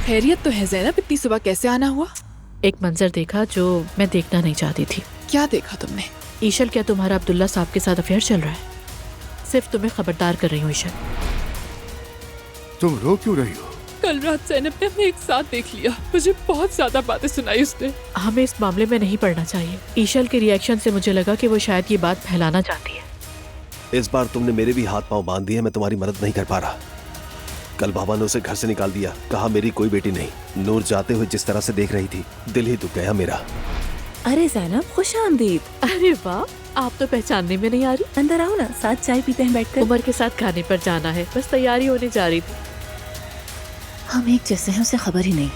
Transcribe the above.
खैरियत तो है ज़ैनब, इतनी सुबह कैसे आना हुआ? एक मंजर देखा जो मैं देखना नहीं चाहती थी। क्या देखा तुमने? ईशल, क्या तुम्हारा अब्दुल्ला साहब के साथ अफेयर चल रहा है? सिर्फ तुम्हें खबरदार कर रही हूँ ईशल। तुम रो क्यों रही हो? कल रात ज़ैनब ने हमें एक साथ देख लिया, मुझे बहुत ज्यादा बातें सुनाई उसने। हमें इस मामले में नहीं पड़ना चाहिए। ईशल के रिएक्शन से मुझे लगा कि वो शायद ये बात फैलाना चाहती है। इस बार तुमने मेरे भी हाथ पांव बांध दिए, मैं तुम्हारी मदद नहीं कर पा रहा। कल बाबा ने उसे घर से निकाल दिया, कहा मेरी कोई बेटी नहीं। नूर जाते हुए जिस तरह से देख रही थी, दिल ही दुख गया मेरा। अरे ज़ैनब, खुश आमदीद। अरे वाह, आप तो पहचानने में नहीं आ रही। अंदर आओ ना, साथ चाय पीते हैं बैठकर। उमर के साथ खाने पर जाना है, बस तैयारी होने जा रही थी। हम एक जैसे हैं, उसे खबर ही नहीं।